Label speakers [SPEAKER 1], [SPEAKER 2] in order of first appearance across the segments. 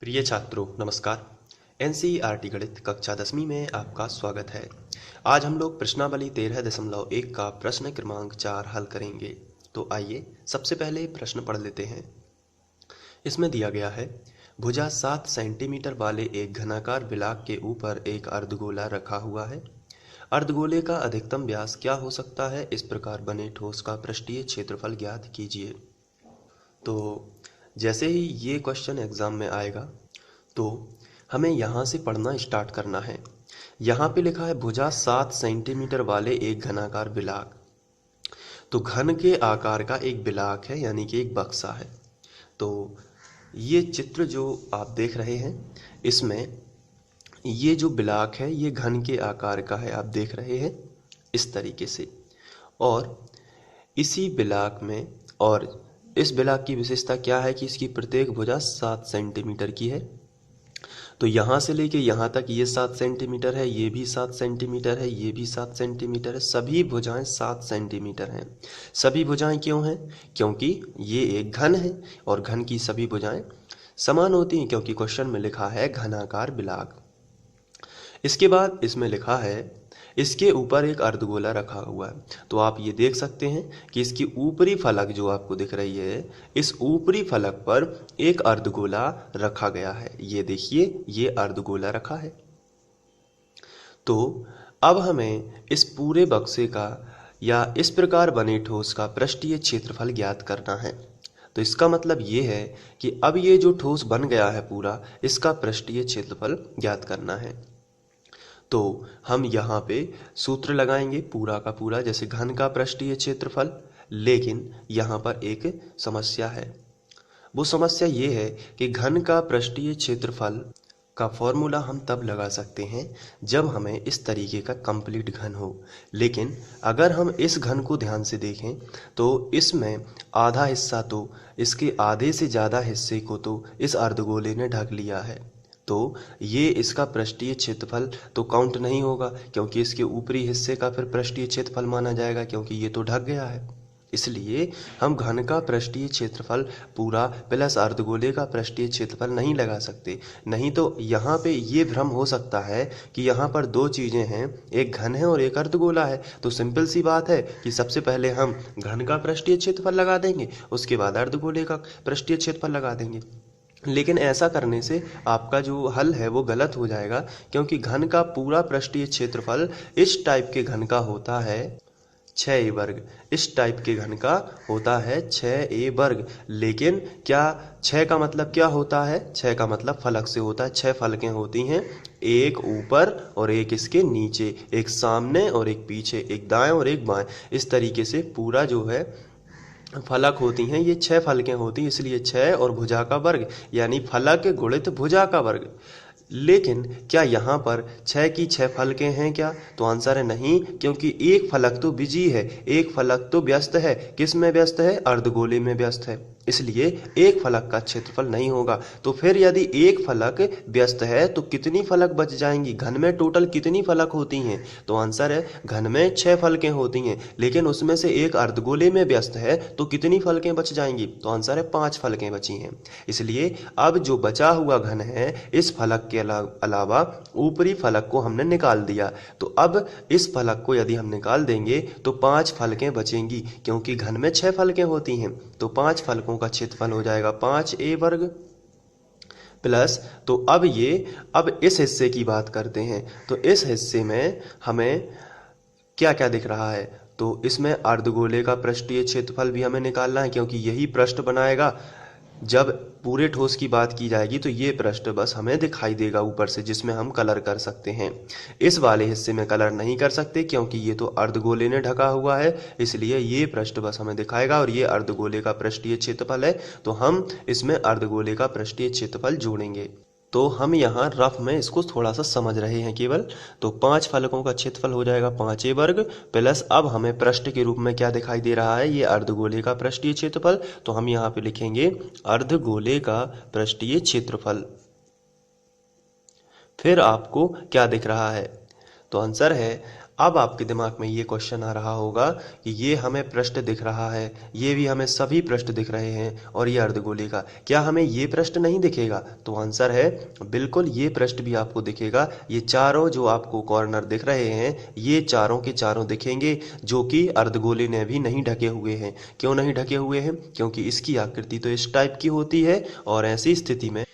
[SPEAKER 1] प्रिय छात्रों नमस्कार। एनसीईआरटी गणित कक्षा 10वीं में आपका स्वागत है। आज हम लोग प्रश्नावली 13.1 का प्रश्न क्रमांक 4 हल करेंगे। तो आइए सबसे पहले प्रश्न पढ़ लेते हैं। इसमें दिया गया है, भुजा 7 सेंटीमीटर वाले एक घनाकार बिलाक के ऊपर एक अर्धगोला रखा हुआ है। अर्धगोले का अधिकतम व्यास क्या हो सकता है? इस प्रकार बने ठोस का पृष्ठीय क्षेत्रफल ज्ञात कीजिए। तो जैसे ही ये क्वेश्चन एग्जाम में आएगा तो हमें यहाँ से पढ़ना स्टार्ट करना है। यहाँ पे लिखा है भुजा 7 सेंटीमीटर वाले एक घनाकार बिलाक। तो घन के आकार का एक बिलाक है, यानी कि एक बक्सा है। तो ये चित्र जो आप देख रहे हैं, इसमें ये जो बिलाक है ये घन के आकार का है, आप देख रहे हैं इस तरीके से। और इसी बिलाक में, और इस बिलाक की विशेषता क्या है कि इसकी प्रत्येक भुजा 7 सेंटीमीटर की है। तो यहाँ से लेके यहाँ तक ये 7 सेंटीमीटर है, ये भी 7 सेंटीमीटर है, ये भी 7 सेंटीमीटर है। सभी भुजाएं 7 सेंटीमीटर हैं। सभी भुजाएं क्यों हैं? क्योंकि ये एक घन है और घन की सभी भुजाएं समान होती हैं, क्योंकि क्वेश्चन में लिखा है घनाकार बिलाक। इसके बाद इसमें लिखा है इसके ऊपर एक अर्धगोला रखा हुआ है। तो आप ये देख सकते हैं कि इसकी ऊपरी फलक जो आपको दिख रही है, इस ऊपरी फलक पर एक अर्धगोला रखा गया है। ये देखिए, ये अर्धगोला रखा है। तो अब हमें इस पूरे बक्से का या इस प्रकार बने ठोस का पृष्ठीय क्षेत्रफल ज्ञात करना है। तो इसका मतलब ये है कि अब ये जो ठोस बन गया है पूरा, इसका पृष्ठीय क्षेत्रफल ज्ञात करना है। तो हम यहाँ पे सूत्र लगाएंगे पूरा का पूरा, जैसे घन का पृष्ठीय क्षेत्रफल। लेकिन यहाँ पर एक समस्या है। वो समस्या ये है कि घन का पृष्ठीय क्षेत्रफल का फॉर्मूला हम तब लगा सकते हैं जब हमें इस तरीके का कंप्लीट घन हो। लेकिन अगर हम इस घन को ध्यान से देखें तो इसमें आधा हिस्सा, तो इसके आधे से ज़्यादा हिस्से को तो इस अर्धगोले ने ढक लिया है। तो ये इसका पृष्ठीय क्षेत्रफल तो काउंट नहीं होगा, क्योंकि इसके ऊपरी हिस्से का फिर पृष्ठीय क्षेत्रफल माना जाएगा, क्योंकि ये तो ढक गया है। इसलिए हम घन का पृष्ठीय क्षेत्रफल पूरा प्लस अर्धगोले का पृष्ठीय क्षेत्रफल नहीं लगा सकते। नहीं तो यहाँ पे ये भ्रम हो सकता है कि यहाँ पर दो चीज़ें हैं, एक घन है और एक अर्धगोला है। तो सिंपल सी बात है कि सबसे पहले हम घन का पृष्ठीय क्षेत्रफल लगा देंगे, उसके बाद अर्धगोले का पृष्ठीय क्षेत्रफल लगा देंगे। लेकिन ऐसा करने से आपका जो हल है वो गलत हो जाएगा, क्योंकि घन का पूरा पृष्ठीय क्षेत्रफल इस टाइप के घन का होता है 6a वर्ग। इस टाइप के घन का होता है 6a वर्ग। लेकिन क्या 6 का मतलब क्या होता है? 6 का मतलब फलक से होता है। 6 फलकें होती हैं, एक ऊपर और एक इसके नीचे, एक सामने और एक पीछे, एक दाएं और एक बाएं। इस तरीके से पूरा जो है फलक होती हैं, ये 6 फलकें होती हैं, इसलिए 6 और भुजा का वर्ग, यानी फलक गुणित भुजा का वर्ग। लेकिन क्या यहाँ पर 6 की 6 फलकें हैं क्या? तो आंसर है नहीं, क्योंकि एक फलक तो बिजी है, एक फलक तो व्यस्त है। किस में व्यस्त है? अर्धगोले में व्यस्त है। इसलिए एक फलक का क्षेत्रफल नहीं होगा। तो फिर यदि एक फलक व्यस्त है तो कितनी फलक बच जाएंगी? घन में टोटल कितनी फलक होती हैं? तो आंसर है घन में 6 फलकें होती हैं, लेकिन उसमें से एक अर्धगोले में व्यस्त है, तो कितनी फलकें बच जाएंगी? तो आंसर है 5 फलकें बची हैं। इसलिए अब जो बचा हुआ घन है, इस फलक के अलावा ऊपरी फलक को हमने निकाल दिया। तो अब इस फलक को यदि हम निकाल देंगे तो 5 फलकें बचेंगी, क्योंकि घन में 6 फलकें होती हैं। तो 5 फलकों का क्षेत्रफल हो जाएगा 5a वर्ग प्लस, तो अब इस हिस्से की बात करते हैं। तो इस हिस्से में हमें क्या क्या दिख रहा है? तो इसमें अर्धगोले का पृष्ठीय क्षेत्रफल भी हमें निकालना है, क्योंकि यही पृष्ठ बनाएगा। जब पूरे ठोस की बात की जाएगी तो ये पृष्ठ बस हमें दिखाई देगा ऊपर से, जिसमें हम कलर कर सकते हैं। इस वाले हिस्से में कलर नहीं कर सकते, क्योंकि ये तो अर्धगोले ने ढका हुआ है, इसलिए ये पृष्ठ बस हमें दिखाएगा। और ये अर्धगोले का पृष्ठीय क्षेत्रफल है, तो हम इसमें अर्धगोले का पृष्ठीय क्षेत्रफल जोड़ेंगे। तो हम यहाँ रफ में इसको थोड़ा सा समझ रहे हैं केवल। तो 5 फलकों का क्षेत्रफल हो जाएगा 5a वर्ग प्लस, अब हमें पृष्ठ के रूप में क्या दिखाई दे रहा है? ये अर्धगोले का पृष्ठीय क्षेत्रफल। तो हम यहाँ पे लिखेंगे अर्धगोले का पृष्ठीय क्षेत्रफल। फिर आपको क्या दिख रहा है? तो आंसर है अब आपके दिमाग में ये क्वेश्चन आ रहा होगा कि ये हमें पृष्ठ दिख रहा है, ये भी हमें सभी पृष्ठ दिख रहे हैं और ये अर्धगोले का, क्या हमें ये पृष्ठ नहीं दिखेगा? तो आंसर है बिल्कुल, ये पृष्ठ भी आपको दिखेगा। ये चारों जो आपको कॉर्नर दिख रहे हैं, ये चारों के चारों दिखेंगे, जो कि अर्धगोले ने भी नहीं ढके हुए हैं। क्यों नहीं ढके हुए हैं? क्योंकि इसकी आकृति तो इस टाइप की होती है, और ऐसी स्थिति में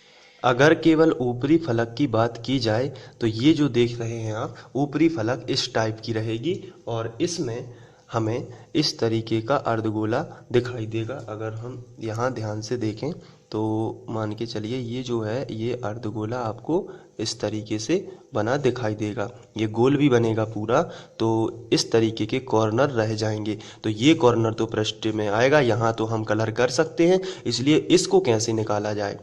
[SPEAKER 1] अगर केवल ऊपरी फलक की बात की जाए तो ये जो देख रहे हैं आप, ऊपरी फलक इस टाइप की रहेगी और इसमें हमें इस तरीके का अर्धगोला दिखाई देगा। अगर हम यहाँ ध्यान से देखें तो मान के चलिए ये जो है, ये अर्धगोला आपको इस तरीके से बना दिखाई देगा। ये गोल भी बनेगा पूरा, तो इस तरीके के कॉर्नर रह जाएंगे। तो ये कॉर्नर तो पृष्ठ में आएगा, यहाँ तो हम कलर कर सकते हैं, इसलिए इसको कैसे निकाला जाए?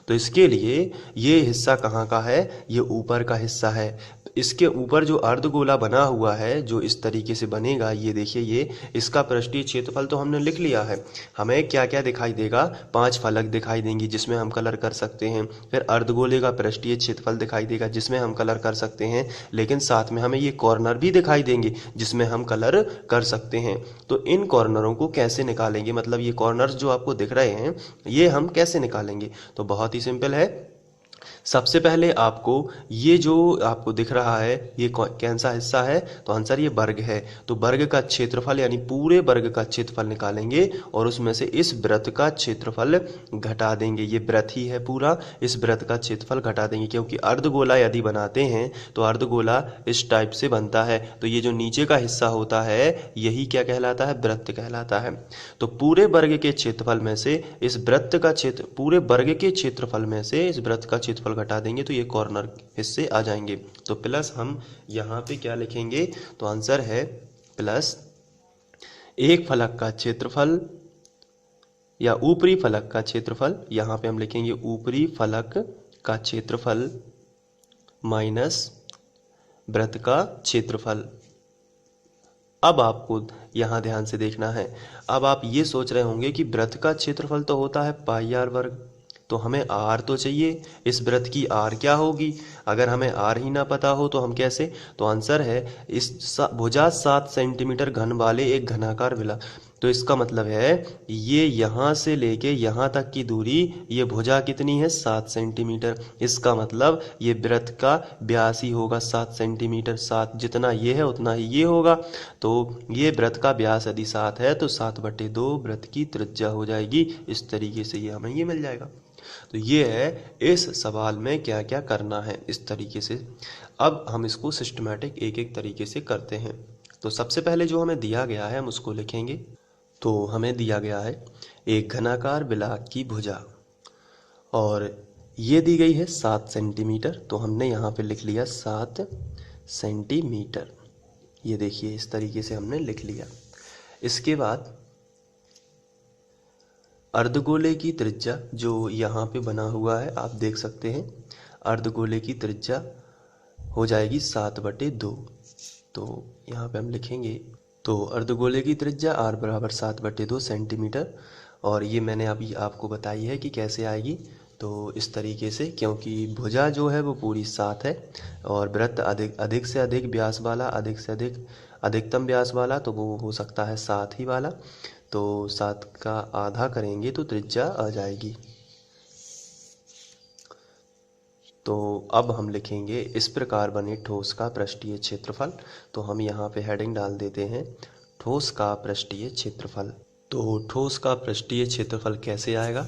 [SPEAKER 1] तो इसके लिए ये हिस्सा कहाँ का है? ये ऊपर का हिस्सा है। इसके ऊपर जो अर्धगोला बना हुआ है, जो इस तरीके से बनेगा, ये देखिए, ये इसका पृष्ठीय क्षेत्रफल तो हमने लिख लिया है। हमें क्या क्या दिखाई देगा? 5 फलक दिखाई देंगी जिसमें हम कलर कर सकते हैं। फिर अर्धगोले का पृष्ठीय क्षेत्रफल दिखाई देगा जिसमें हम कलर कर सकते हैं, लेकिन साथ में हमें ये कॉर्नर भी दिखाई देंगे जिसमें हम कलर कर सकते हैं। तो इन कॉर्नरों को कैसे निकालेंगे? मतलब ये कॉर्नर्स जो आपको दिख रहे हैं, ये हम कैसे निकालेंगे? तो बहुत ही सिंपल है। सबसे पहले आपको ये जो आपको दिख रहा है, ये कौन सा हिस्सा है? तो आंसर ये वर्ग है। तो वर्ग का क्षेत्रफल यानी पूरे वर्ग का क्षेत्रफल निकालेंगे और उसमें से इस वृत्त का क्षेत्रफल घटा देंगे। ये वृत्त ही है पूरा, इस वृत्त का क्षेत्रफल घटा देंगे, क्योंकि अर्धगोला यदि बनाते हैं तो अर्धगोला इस टाइप से बनता है। तो ये जो नीचे का हिस्सा होता है, यही क्या कहलाता है? वृत्त कहलाता है। तो पूरे वर्ग के क्षेत्रफल में से इस वृत्त का क्षेत्र, पूरे वर्ग के क्षेत्रफल में से इस वृत्त का क्षेत्रफल घटा देंगे तो ये कॉर्नर हिस्से आ जाएंगे। तो प्लस हम यहाँ पे क्या लिखेंगे? तो आंसर है प्लस एक फलक का क्षेत्रफल या ऊपरी फलक का क्षेत्रफल, यहाँ पे हम लिखेंगे ऊपरी फलक का क्षेत्रफल माइनस वृत्त का क्षेत्रफल। अब आपको यहाँ ध्यान से देखना है। अब आप ये सोच रहे होंगे कि वृत्त का क्षेत्रफल तो होता है पाई आर वर्ग, तो हमें आर तो चाहिए। इस वृत्त की आर क्या होगी? अगर हमें आर ही ना पता हो तो हम कैसे? तो आंसर है इस भुजा 7 सेंटीमीटर घन वाले एक घनाकार बिला। तो इसका मतलब है ये यहाँ से लेके यहाँ तक की दूरी, ये भुजा कितनी है? 7 सेंटीमीटर। इसका मतलब ये वृत्त का व्यास ही होगा 7 सेंटीमीटर। 7 जितना ये है उतना ही ये होगा। तो ये वृत्त का व्यास यदि 7 है तो 7/2 वृत्त की त्रिज्या हो जाएगी। इस तरीके से ये हमें ये मिल जाएगा। तो ये है इस सवाल में क्या क्या करना है, इस तरीके से। अब हम इसको सिस्टमेटिक एक एक तरीके से करते हैं। तो सबसे पहले जो हमें दिया गया है हम उसको लिखेंगे। तो हमें दिया गया है एक घनाकार बिलाक की भुजा, और ये दी गई है 7 सेंटीमीटर। तो हमने यहाँ पे लिख लिया 7 सेंटीमीटर। ये देखिए इस तरीके से हमने लिख लिया। इसके बाद अर्धगोले की त्रिज्या जो यहाँ पे बना हुआ है, आप देख सकते हैं, अर्धगोले की त्रिज्या हो जाएगी 7/2। तो यहाँ पे हम लिखेंगे, तो अर्धगोले की त्रिज्या r बराबर 7/2 सेंटीमीटर। और ये मैंने अभी आपको बताई है कि कैसे आएगी। तो इस तरीके से, क्योंकि भुजा जो है वो पूरी 7 है और वृत्त अधिक से अधिक व्यास वाला, अधिक से अधिक अधिकतम व्यास वाला, तो वो हो सकता है 7 ही वाला। तो 7 का आधा करेंगे तो त्रिज्या आ जाएगी। तो अब हम लिखेंगे इस प्रकार बने ठोस का पृष्ठीय क्षेत्रफल। तो हम यहाँ पे हेडिंग डाल देते हैं ठोस का पृष्ठीय क्षेत्रफल। तो ठोस का पृष्ठीय क्षेत्रफल कैसे आएगा?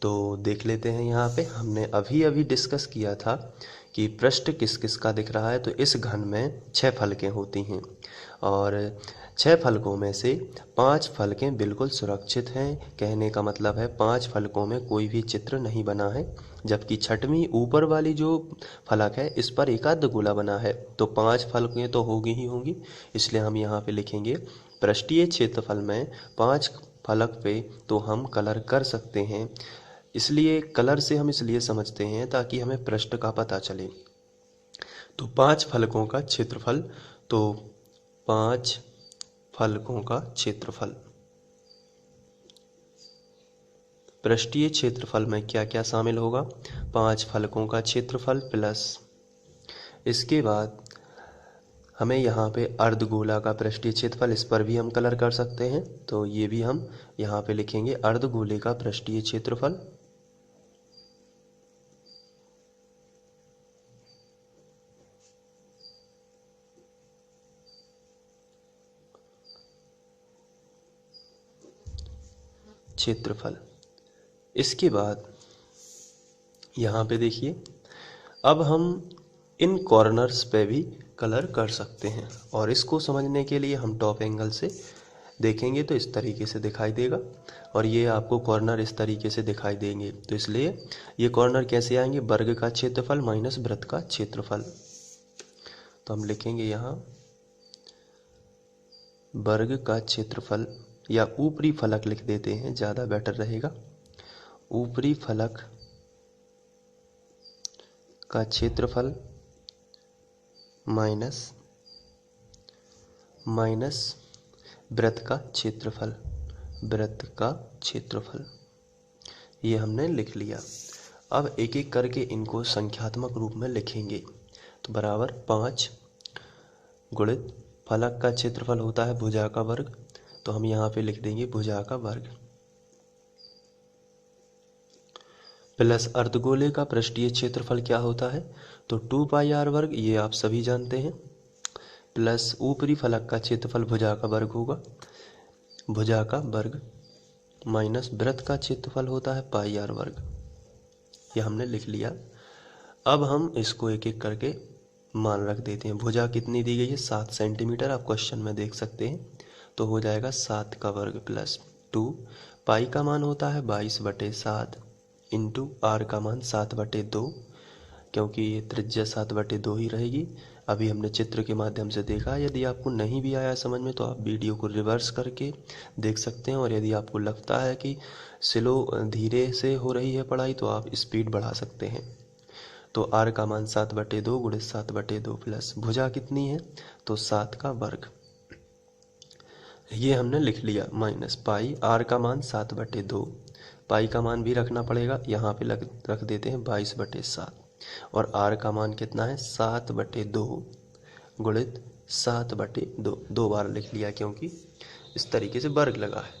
[SPEAKER 1] तो देख लेते हैं। यहाँ पे हमने अभी अभी डिस्कस किया था कि पृष्ठ किस किस का दिख रहा है। तो इस घन में 6 फलकें होती हैं और 6 फलकों में से 5 फलकें बिल्कुल सुरक्षित हैं। कहने का मतलब है 5 फलकों में कोई भी चित्र नहीं बना है, जबकि छठवीं ऊपर वाली जो फलक है इस पर एक अर्धगोला बना है। तो 5 फलकें तो होगी ही होंगी, इसलिए हम यहाँ पे लिखेंगे पृष्ठीय क्षेत्रफल में 5 फलक पे तो हम कलर कर सकते हैं। इसलिए कलर से हम इसलिए समझते हैं ताकि हमें पृष्ठ का पता चले। तो 5 फलकों का क्षेत्रफल, तो 5 फलकों का क्षेत्रफल, पृष्ठीय क्षेत्रफल में क्या क्या शामिल होगा? 5 फलकों का क्षेत्रफल प्लस इसके बाद हमें यहाँ पे अर्धगोला का पृष्ठीय क्षेत्रफल, इस पर भी हम कलर कर सकते हैं, तो ये भी हम यहाँ पे लिखेंगे अर्धगोले का पृष्ठीय क्षेत्रफल। क्षेत्रफल। इसके बाद यहाँ पे देखिए, अब हम इन कॉर्नर्स पे भी कलर कर सकते हैं, और इसको समझने के लिए हम टॉप एंगल से देखेंगे तो इस तरीके से दिखाई देगा, और ये आपको कॉर्नर इस तरीके से दिखाई देंगे। तो इसलिए ये कॉर्नर कैसे आएंगे, वर्ग का क्षेत्रफल माइनस वृत्त का क्षेत्रफल। तो हम लिखेंगे यहाँ वर्ग का क्षेत्रफल, या ऊपरी फलक लिख देते हैं, ज़्यादा बेटर रहेगा। ऊपरी फलक का क्षेत्रफल माइनस वृत्त का क्षेत्रफल, वृत्त का क्षेत्रफल, ये हमने लिख लिया। अब एक एक करके इनको संख्यात्मक रूप में लिखेंगे। तो बराबर 5 गुणित फलक का क्षेत्रफल होता है भुजा का वर्ग, तो हम यहाँ पे लिख देंगे भुजा का वर्ग, प्लस अर्धगोले का पृष्ठीय क्षेत्रफल क्या होता है, तो 2 पाई r वर्ग, ये आप सभी जानते हैं, प्लस ऊपरी फलक का क्षेत्रफल भुजा का वर्ग होगा, भुजा का वर्ग, माइनस वृत्त का क्षेत्रफल होता है पाई r वर्ग, ये हमने लिख लिया। अब हम इसको एक एक करके मान रख देते हैं। भुजा कितनी दी गई है, 7 सेंटीमीटर, आप क्वेश्चन में देख सकते हैं, तो हो जाएगा 7 का वर्ग प्लस 2, पाई का मान होता है 22/7 इंटू आर का मान 7/2, क्योंकि ये त्रिज्या 7/2 ही रहेगी। अभी हमने चित्र के माध्यम से देखा। यदि आपको नहीं भी आया समझ में तो आप वीडियो को रिवर्स करके देख सकते हैं, और यदि आपको लगता है कि स्लो धीरे से हो रही है पढ़ाई तो आप स्पीड बढ़ा सकते हैं। तो आर का मान 7/2 गुणित 7/2 प्लस भुजा कितनी है, तो 7 का वर्ग, ये हमने लिख लिया, माइनस पाई, आर का मान 7/2, पाई का मान भी रखना पड़ेगा, यहाँ पे रख देते हैं 22/7, और आर का मान कितना है 7/2 गुणित 7/2, 2 बार लिख लिया क्योंकि इस तरीके से वर्ग लगा है।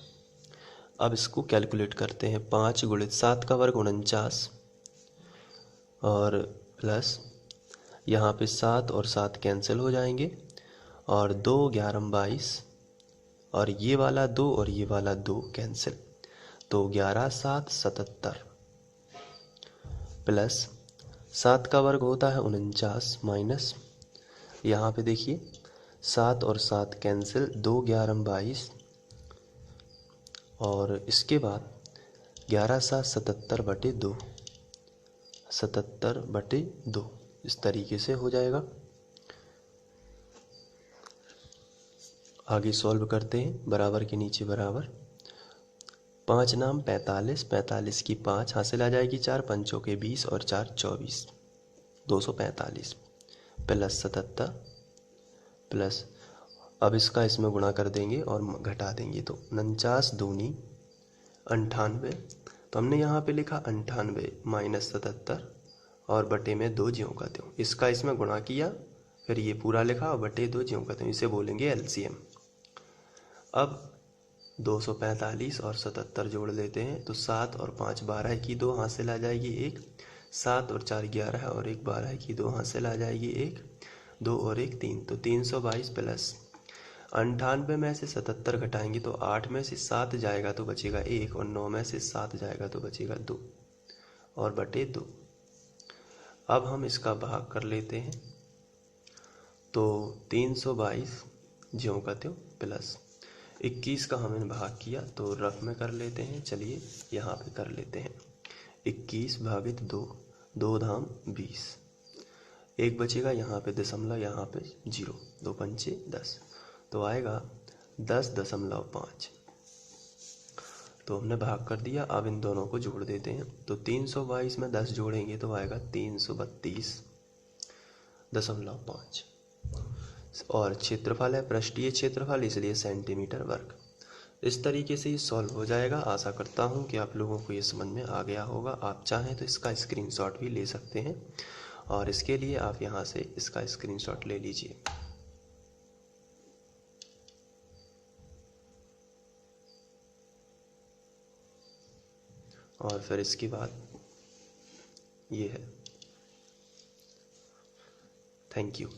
[SPEAKER 1] अब इसको कैलकुलेट करते हैं, 5 गुणित 7 का वर्ग 49, और प्लस यहाँ पे 7 और 7 कैंसिल हो जाएंगे, और 2 11 22, और ये वाला 2 और ये वाला 2 कैंसिल, तो 11 7 77, प्लस 7 का वर्ग होता है 49, माइनस यहाँ पे देखिए 7 और 7 कैंसिल, 2 11 22, और इसके बाद 11 7 77/2, 77/2 इस तरीके से हो जाएगा। आगे सॉल्व करते हैं, बराबर के नीचे बराबर, 5 नाम 45, 45 की 5 हासिल आ जाएगी 4 पंचों के 20 और 4 24, 245 प्लस 77, प्लस अब इसका इसमें गुणा कर देंगे और घटा देंगे, तो 49 दूनी 98, तो हमने यहाँ पे लिखा 98 माइनस 77 और बटे में 2 ज्यों का त्यों, इसका इसमें गुणा किया, फिर ये पूरा लिखा और बटे 2 ज्यों का त्यों, इसे बोलेंगे एलसीएम। अब 245 और 77 जोड़ लेते हैं, तो 7 और 5 12 की 2 हासिल आ जाएगी 1, 7 और 4 11 और 1 12 की 2 हासिल आ जाएगी 1, 2 और 1 3, तो 322 प्लस 98 में से 77 घटाएंगे तो 8 में से 7 जाएगा तो बचेगा 1, और 9 में से 7 जाएगा तो बचेगा 2, और बटे 2। अब हम इसका भाग कर लेते हैं, तो 322 ज्यों का त्यों प्लस 21 का हमने भाग किया तो रफ में कर लेते हैं, चलिए यहाँ पे कर लेते हैं, 21 भागित 2, 2 धाम 20, एक बचेगा यहाँ पे दशमलव, यहाँ पे 0, 2 पंचे 10, तो आएगा 10.5। तो हमने भाग कर दिया। अब इन दोनों को जोड़ देते हैं, तो 322 में 10 जोड़ेंगे तो आएगा 332.5, और क्षेत्रफल है पृष्ठीय क्षेत्रफल, इसलिए सेंटीमीटर वर्ग। इस तरीके से ये सॉल्व हो जाएगा। आशा करता हूँ कि आप लोगों को ये समझ में आ गया होगा। आप चाहें तो इसका स्क्रीनशॉट भी ले सकते हैं, और इसके लिए आप यहाँ से इसका स्क्रीनशॉट ले लीजिए। और फिर इसके बाद ये है। Thank you.